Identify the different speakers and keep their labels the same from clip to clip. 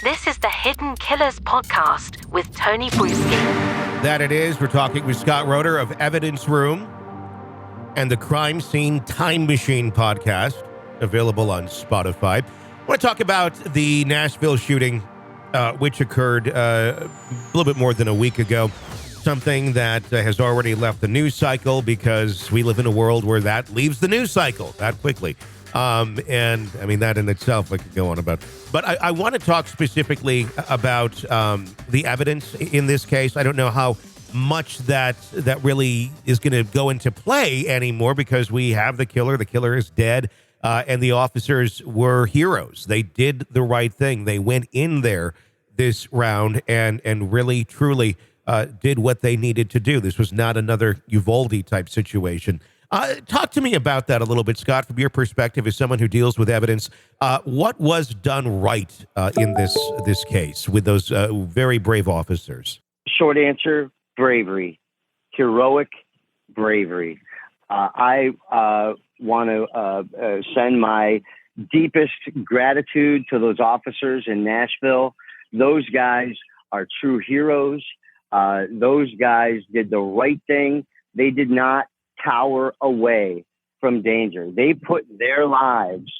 Speaker 1: This is the Hidden Killers podcast with Tony Bruschi.
Speaker 2: That it is. We're talking with Scott Roeder of Evidence Room and the Crime Scene Time Machine podcast, available on Spotify. I want to talk about the Nashville shooting, which occurred a little bit more than a week ago. Something that has already left the news cycle because we live in a world where that leaves the news cycle that quickly. And I mean, that in itself I could go on about. But I want to talk specifically about the evidence in this case. I don't know how much that really is going to go into play anymore because we have the killer. The killer is dead. And the officers were heroes. They did the right thing. They went in there this round and really, truly did what they needed to do. This was not another Uvalde type situation. Talk to me about that a little bit, Scott, from your perspective as someone who deals with evidence. What was done right in this case with those very brave officers?
Speaker 3: Short answer, bravery. Heroic bravery. I want to send my deepest gratitude to those officers in Nashville. Those guys are true heroes. Those guys did the right thing. They did not cower away from danger. They put their lives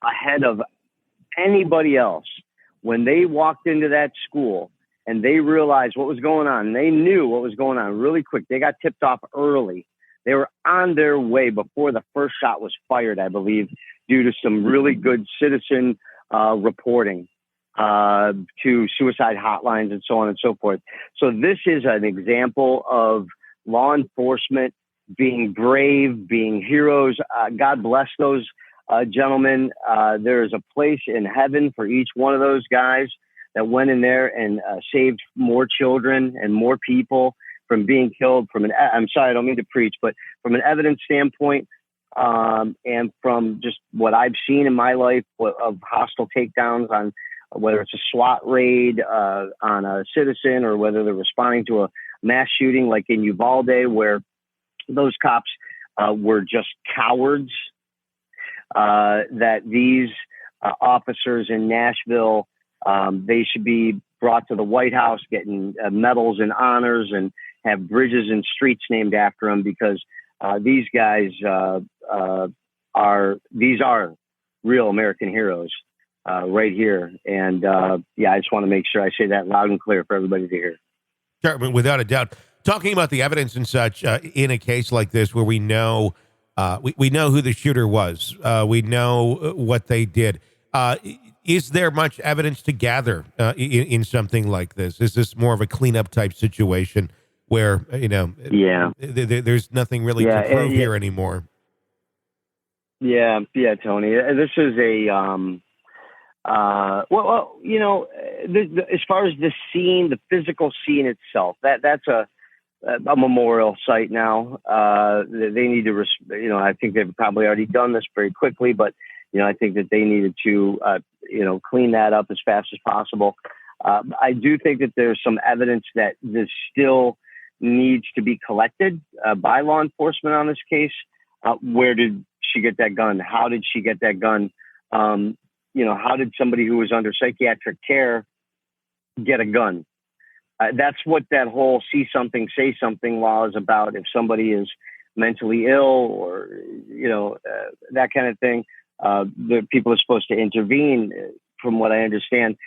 Speaker 3: ahead of anybody else. When they walked into that school and they realized what was going on, they knew what was going on really quick. They got tipped off early. They were on their way before the first shot was fired, I believe, due to some really good citizen reporting to suicide hotlines and so on and so forth. So this is an example of law enforcement being brave, being heroes. God bless those gentlemen. There is a place in heaven for each one of those guys that went in there and saved more children and more people from being killed. I'm sorry, I don't mean to preach, but from an evidence standpoint, and from just what I've seen in my life of hostile takedowns on whether it's a SWAT raid on a citizen or whether they're responding to a mass shooting like in Uvalde, where those cops were just cowards, that these officers in Nashville, they should be brought to the White House, getting medals and honors and have bridges and streets named after them, because these guys are real American heroes right here. And I just want to make sure I say that loud and clear for everybody to hear.
Speaker 2: Sure, without a doubt. Talking about the evidence and such in a case like this, where we know we know who the shooter was, we know what they did. Is there much evidence to gather in something like this? Is this more of a cleanup type situation where there's nothing really to prove here anymore?
Speaker 3: Yeah, Tony. This is a as far as the scene, the physical scene itself, that's a memorial site now. They need to, I think they've probably already done this very quickly, but I think that they needed to, clean that up as fast as possible. I do think that there's some evidence that this still needs to be collected by law enforcement on this case. Where did she get that gun? How did she get that gun? How did somebody who was under psychiatric care get a gun? That's what that whole see something, say something law is about. If somebody is mentally ill or, that kind of thing, the people are supposed to intervene. From what I understand,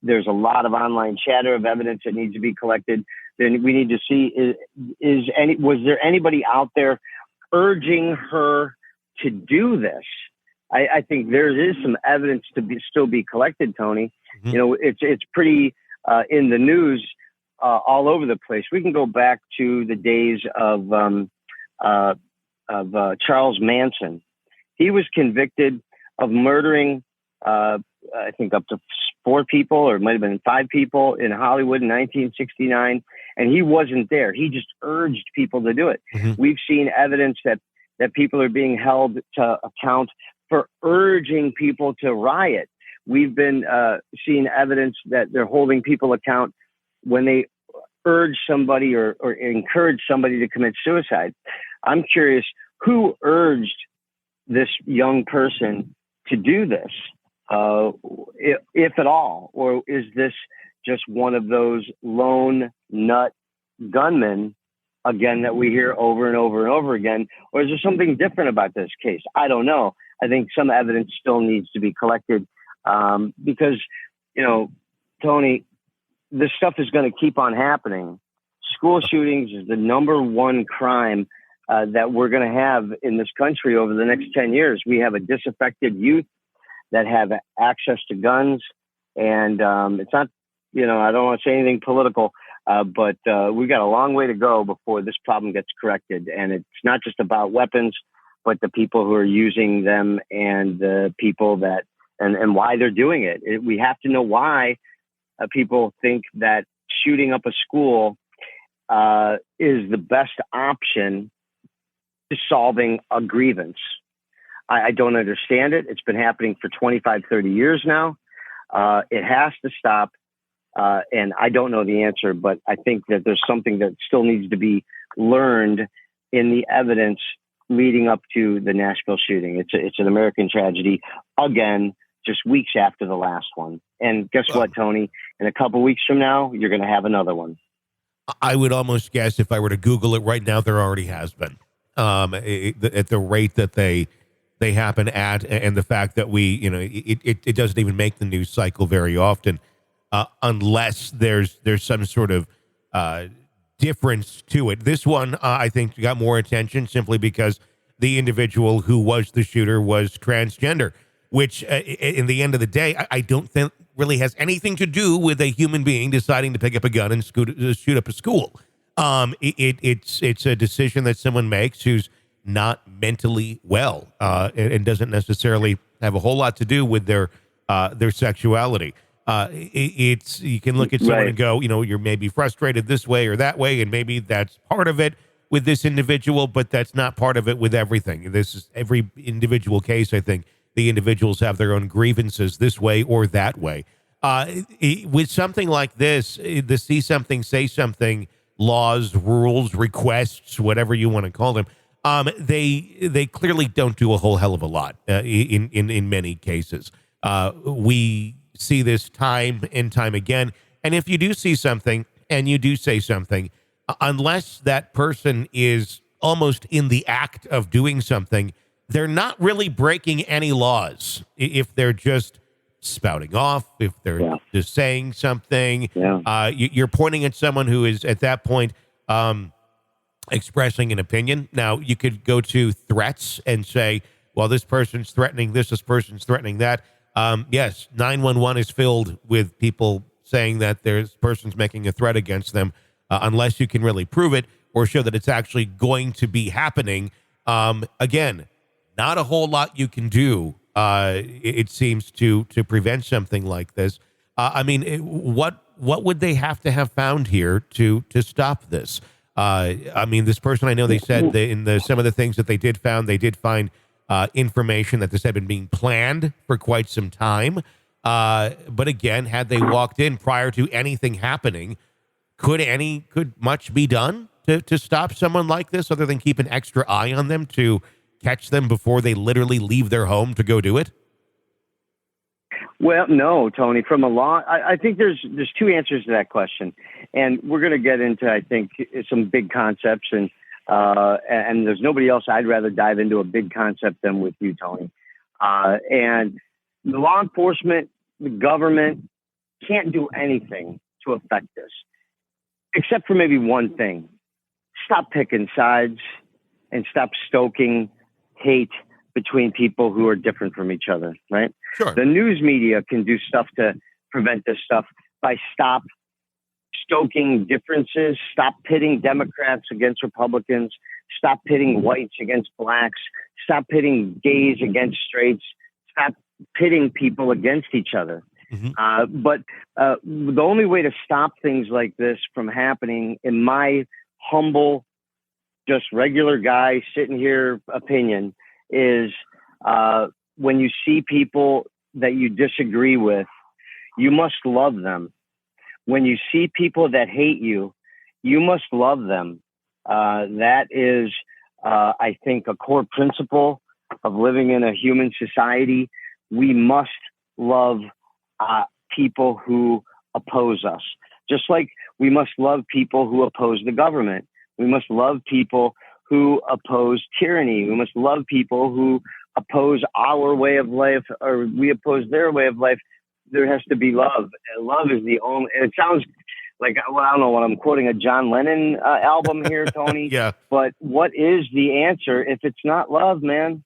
Speaker 3: there's a lot of online chatter of evidence that needs to be collected. Then we need to see, was there anybody out there urging her to do this? I think there is some evidence to still be collected, Tony. Mm-hmm. It's pretty in the news all over the place. We can go back to the days of Charles Manson. He was convicted of murdering, I think, up to 4 people, or it might have been 5 people in Hollywood in 1969, and he wasn't there. He just urged people to do it. Mm-hmm. We've seen evidence that people are being held to account for urging people to riot. We've been seeing evidence that they're holding people account when they urge somebody or encourage somebody to commit suicide. I'm curious, who urged this young person to do this? if at all? Or is this just one of those lone nut gunmen, again, that we hear over and over and over again? Or is there something different about this case? I don't know. I think some evidence still needs to be collected because, Tony, this stuff is going to keep on happening. School shootings is the number one crime that we're going to have in this country over the next 10 years. We have a disaffected youth that have access to guns. And it's not, I don't want to say anything political, but we've got a long way to go before this problem gets corrected. And it's not just about weapons, but the people who are using them and the people that, and why they're doing it. We have to know why people think that shooting up a school is the best option to solving a grievance. I don't understand it. It's been happening for 25, 30 years now. It has to stop. And I don't know the answer, but I think that there's something that still needs to be learned in the evidence leading up to the Nashville shooting. It's an American tragedy, again, just weeks after the last one. And guess what, Tony? In a couple weeks from now, you're going to have another one.
Speaker 2: I would almost guess if I were to Google it right now, there already has been. At the rate that they happen at, and the fact that it doesn't even make the news cycle very often, unless there's some sort of difference to it. This one, I think, got more attention simply because the individual who was the shooter was transgender, which in the end of the day, I don't think really has anything to do with a human being deciding to pick up a gun and shoot up a school. It's a decision that someone makes who's not mentally well, and doesn't necessarily have a whole lot to do with their sexuality. You can look at someone and go, you're maybe frustrated this way or that way, and maybe that's part of it with this individual, but that's not part of it with everything. This is every individual case. I think the individuals have their own grievances this way or that way. With something like this, the see something, say something laws, rules, requests, whatever you want to call them, they clearly don't do a whole hell of a lot in many cases. We see this time and time again. And if you do see something and you do say something, unless that person is almost in the act of doing something, they're not really breaking any laws. If they're just spouting off, if they're just saying something, you're pointing at someone who is at that point expressing an opinion. Now, you could go to threats and say, well, this person's threatening this person's threatening that. Yes, 911 is filled with people saying that there's persons making a threat against them, unless you can really prove it or show that it's actually going to be happening. Again, not a whole lot you can do, it seems, to prevent something like this. What would they have to have found here to stop this? This person, I know they said that some of the things that they did find information that this had been being planned for quite some time. But again, had they walked in prior to anything happening, could much be done to stop someone like this other than keep an extra eye on them to catch them before they literally leave their home to go do it?
Speaker 3: Well, no, Tony. From a law, I think there's two answers to that question, and we're going to get into, I think, some big concepts, and there's nobody else I'd rather dive into a big concept than with you, Tony. And the law enforcement, the government can't do anything to affect this, except for maybe one thing: stop picking sides and stop stoking hate between people who are different from each other, right?
Speaker 2: Sure.
Speaker 3: The news media can do stuff to prevent this stuff by stop stoking differences, stop pitting Democrats against Republicans, stop pitting whites against blacks, stop pitting gays against straights, stop pitting people against each other. Mm-hmm. But the only way to stop things like this from happening, in my humble, just regular guy sitting here opinion, is when you see people that you disagree with, you must love them. When you see people that hate you, you must love them. That is, I think, a core principle of living in a human society. We must love people who oppose us. Just like we must love people who oppose the government. We must love people who oppose tyranny. We must love people who oppose our way of life, or we oppose their way of life. There has to be love. And love is the only, it sounds like, well, I don't know what I'm quoting, a John Lennon album here, Tony.
Speaker 2: Yeah.
Speaker 3: But what is the answer if it's not love, man?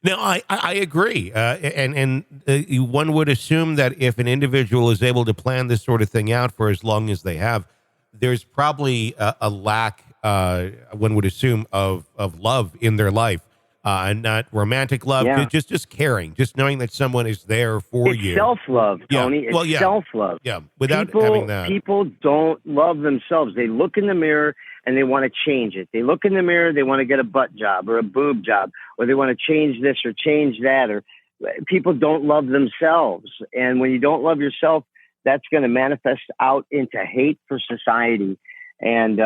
Speaker 2: No, I agree. And one would assume that if an individual is able to plan this sort of thing out for as long as they have, there's probably a lack, one would assume, of love in their life. And not romantic love, just caring, just knowing that someone is there for you.
Speaker 3: Self-love, Tony. It's self-love.
Speaker 2: Yeah, without having that.
Speaker 3: People don't love themselves. They look in the mirror and they want to change it. They look in the mirror, they want to get a butt job or a boob job, or they want to change this or change that. Or people don't love themselves. And when you don't love yourself, that's going to manifest out into hate for society. And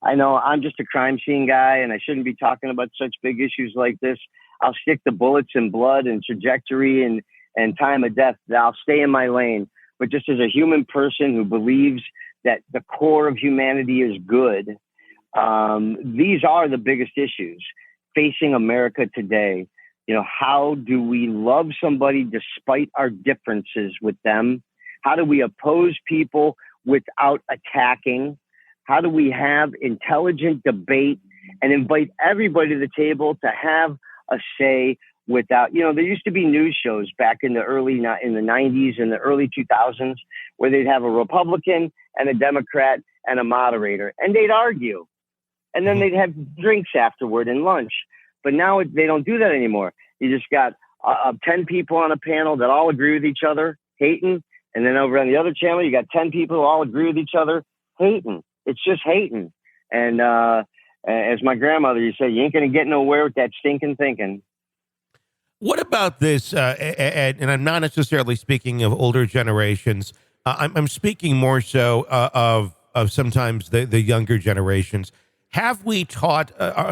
Speaker 3: I know I'm just a crime scene guy, and I shouldn't be talking about such big issues like this. I'll stick to bullets and blood and trajectory and time of death. I'll stay in my lane. But just as a human person who believes that the core of humanity is good, these are the biggest issues facing America today. You know, how do we love somebody despite our differences with them? How do we oppose people without attacking? How do we have intelligent debate and invite everybody to the table to have a say without, you know, there used to be news shows back in the 90s and the early 2000s where they'd have a Republican and a Democrat and a moderator, and they'd argue. And then they'd have drinks afterward and lunch. But now they don't do that anymore. You just got 10 people on a panel that all agree with each other, hating. And then over on the other channel, you got 10 people who all agree with each other, hating. It's just hating. And as my grandmother used to say, you ain't going to get nowhere with that stinking thinking.
Speaker 2: What about this? And I'm not necessarily speaking of older generations. I'm speaking more so of sometimes the younger generations. Have we taught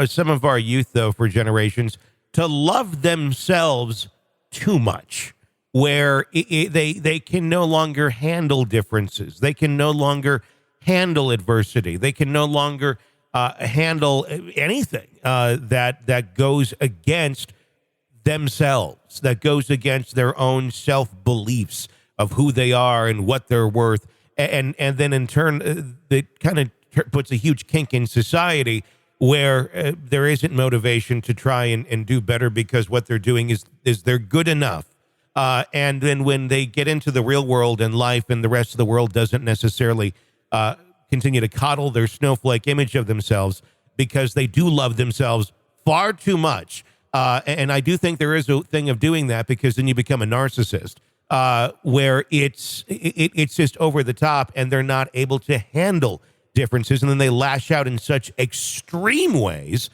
Speaker 2: some of our youth, though, for generations, to love themselves too much, where they can no longer handle differences? They can no longer handle adversity. They can no longer handle anything that goes against themselves, that goes against their own self-beliefs of who they are and what they're worth. And then in turn, it kind of puts a huge kink in society where there isn't motivation to try and do better because what they're doing is they're good enough. And then when they get into the real world and life and the rest of the world doesn't necessarily continue to coddle their snowflake image of themselves because they do love themselves far too much. And I do think there is a thing of doing that because then you become a narcissist where it's just over the top and they're not able to handle differences. And then they lash out in such extreme ways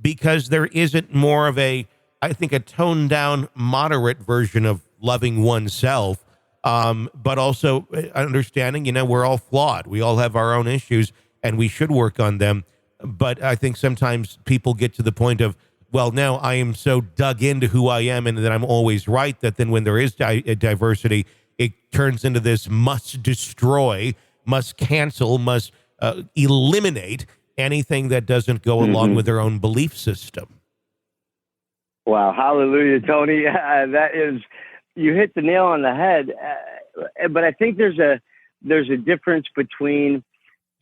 Speaker 2: because there isn't more of I think, a toned down, moderate version of loving oneself. But also understanding, we're all flawed. We all have our own issues and we should work on them. But I think sometimes people get to the point of, well, now I am so dug into who I am and that I'm always right, that then when there is diversity, it turns into this must destroy, must cancel, must eliminate anything that doesn't go along with their own belief system.
Speaker 3: Wow. Hallelujah, Tony. That is... You hit the nail on the head, but I think there's a difference between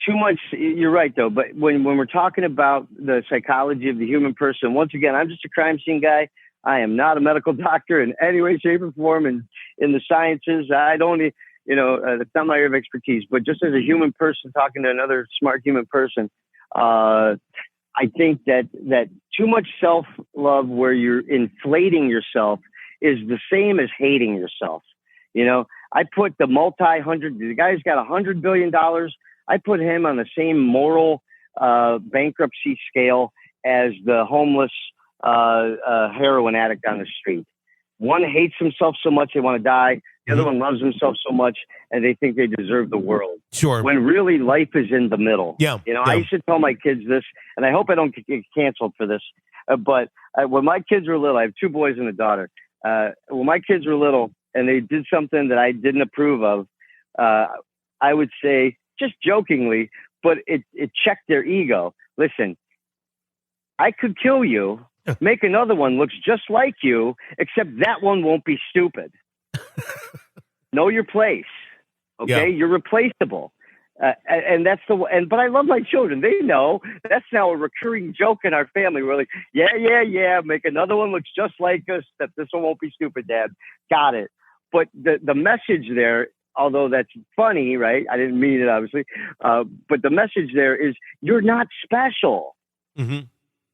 Speaker 3: too much. You're right, though. But when we're talking about the psychology of the human person, once again, I'm just a crime scene guy. I am not a medical doctor in any way, shape, or form. And in the sciences, I don't, that's not my area of expertise. But just as a human person talking to another smart human person, I think that too much self-love, where you're inflating yourself, is the same as hating yourself. I put the the guy's got $100 billion. I put him on the same moral bankruptcy scale as the homeless heroin addict on the street. One hates himself so much they want to die. The other one loves himself so much and they think they deserve the world.
Speaker 2: Sure.
Speaker 3: When really life is in the middle.
Speaker 2: Yeah.
Speaker 3: I used to tell my kids this, and I hope I don't get canceled for this. But when my kids were little, I have 2 boys and a daughter. when my kids were little and they did something that I didn't approve of, I would say, just jokingly, but it checked their ego. Listen, I could kill you, make another one looks just like you, except that one won't be stupid. Know your place. Okay, You're replaceable. And that's but I love my children. They know that's now a recurring joke in our family. We're like, yeah, make another one looks just like us, that this one won't be stupid, Dad. Got it. But the message there, although that's funny, right? I didn't mean it, obviously. But the message there is you're not special.
Speaker 2: Mm-hmm.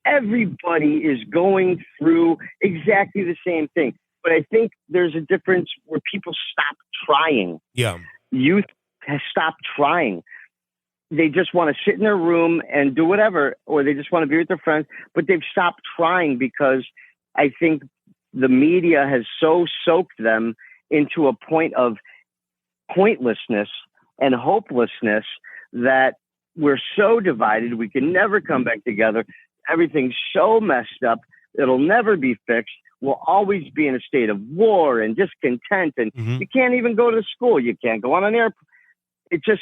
Speaker 3: Everybody is going through exactly the same thing. But I think there's a difference where people stop trying.
Speaker 2: Yeah.
Speaker 3: Youth has stopped trying. They just want to sit in their room and do whatever, or they just want to be with their friends, but they've stopped trying because I think the media has so soaked them into a point of pointlessness and hopelessness that we're so divided. We can never come back together. Everything's so messed up. It'll never be fixed. We'll always be in a state of war and discontent. And you can't even go to school. You can't go on an airplane. It just,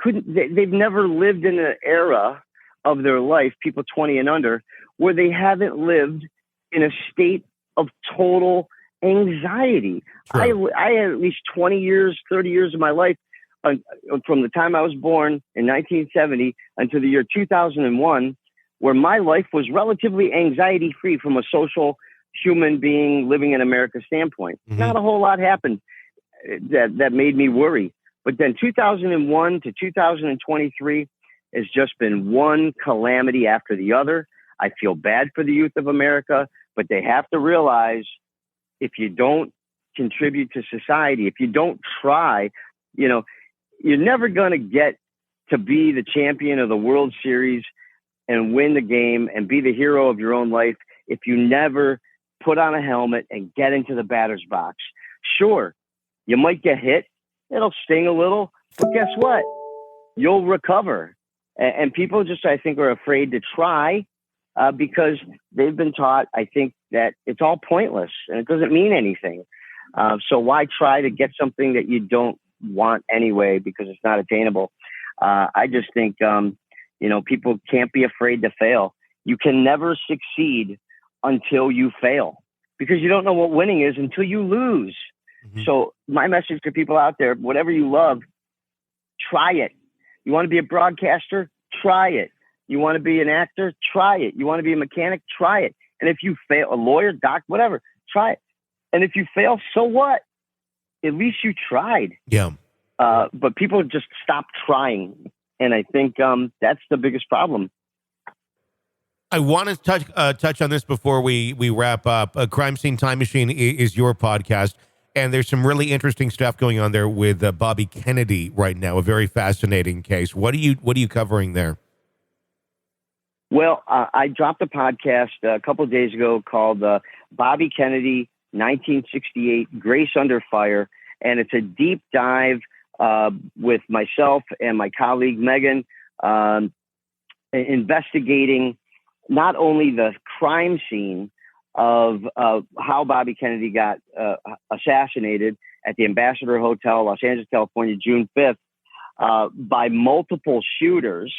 Speaker 3: they've never lived in an era of their life, people 20 and under, where they haven't lived in a state of total anxiety. I had at least 20 years, 30 years of my life from the time I was born in 1970 until the year 2001, where my life was relatively anxiety-free from a social human being living in America standpoint. Not a whole lot happened that made me worry. But then 2001 to 2023 has just been one calamity after the other. I feel bad for the youth of America, but they have to realize if you don't contribute to society, if you don't try, you're never going to get to be the champion of the World Series and win the game and be the hero of your own life if you never put on a helmet and get into the batter's box. Sure, you might get hit. It'll sting a little, but guess what? You'll recover. And people just, I think, are afraid to try because they've been taught, I think, that it's all pointless and it doesn't mean anything. So why try to get something that you don't want anyway because it's not attainable? I just think, people can't be afraid to fail. You can never succeed until you fail because you don't know what winning is until you lose. So my message to people out there, whatever you love, try it. You want to be a broadcaster? Try it. You want to be an actor? Try it. You want to be a mechanic? Try it. And if you fail, a lawyer, doc, whatever, try it. And if you fail, so what? At least you tried.
Speaker 2: Yeah.
Speaker 3: But people just stop trying. And I think that's the biggest problem.
Speaker 2: I want to touch on this before we wrap up. Crime Scene Time Machine is your podcast, and there's some really interesting stuff going on there with Bobby Kennedy right now. A very fascinating case. What are you covering there?
Speaker 3: Well, I dropped a podcast a couple of days ago called Bobby Kennedy 1968 Grace Under Fire, and it's a deep dive with myself and my colleague Megan investigating not only the crime scene of how Bobby Kennedy got assassinated at the Ambassador Hotel, Los Angeles, California, June 5th, by multiple shooters,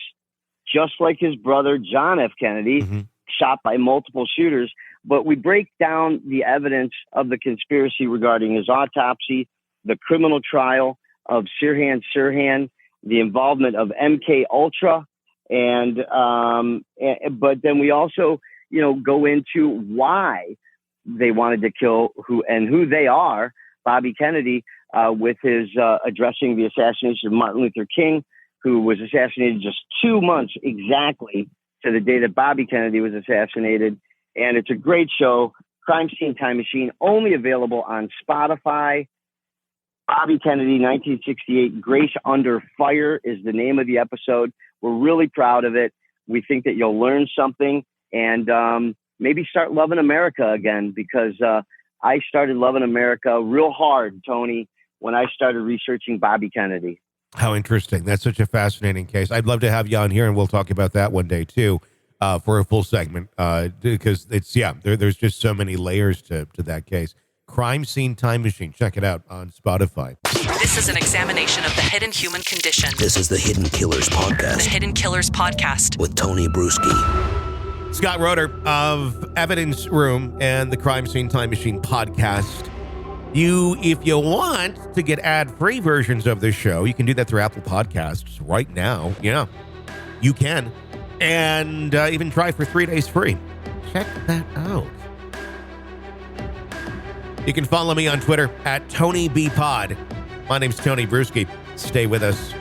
Speaker 3: just like his brother John F. Kennedy, shot by multiple shooters. But we break down the evidence of the conspiracy regarding his autopsy, the criminal trial of Sirhan Sirhan, the involvement of MK Ultra, but then we also, go into why they wanted to kill who they are, Bobby Kennedy, with his addressing the assassination of Martin Luther King, who was assassinated just 2 months exactly to the day that Bobby Kennedy was assassinated. And it's a great show, Crime Scene Time Machine, only available on Spotify. Bobby Kennedy, 1968, Grace Under Fire is the name of the episode. We're really proud of it. We think that you'll learn something and maybe start loving America again, because I started loving America real hard, Tony, when I started researching Bobby Kennedy.
Speaker 2: How interesting. That's such a fascinating case. I'd love to have you on here, and we'll talk about that one day, too. for a full segment because there's just so many layers to that case. Crime Scene Time Machine. Check it out on Spotify.
Speaker 4: This is an examination of the hidden human condition.
Speaker 5: This is the Hidden Killers Podcast.
Speaker 4: The Hidden Killers Podcast.
Speaker 5: With Tony Bruschi.
Speaker 2: Scott Roeder of Evidence Room and the Crime Scene Time Machine Podcast. If you want to get ad-free versions of this show, you can do that through Apple Podcasts right now. Yeah, you can. And even try for 3 days free. Check that out. You can follow me on Twitter at TonyBPod. My name's Tony Bruschi. Stay with us.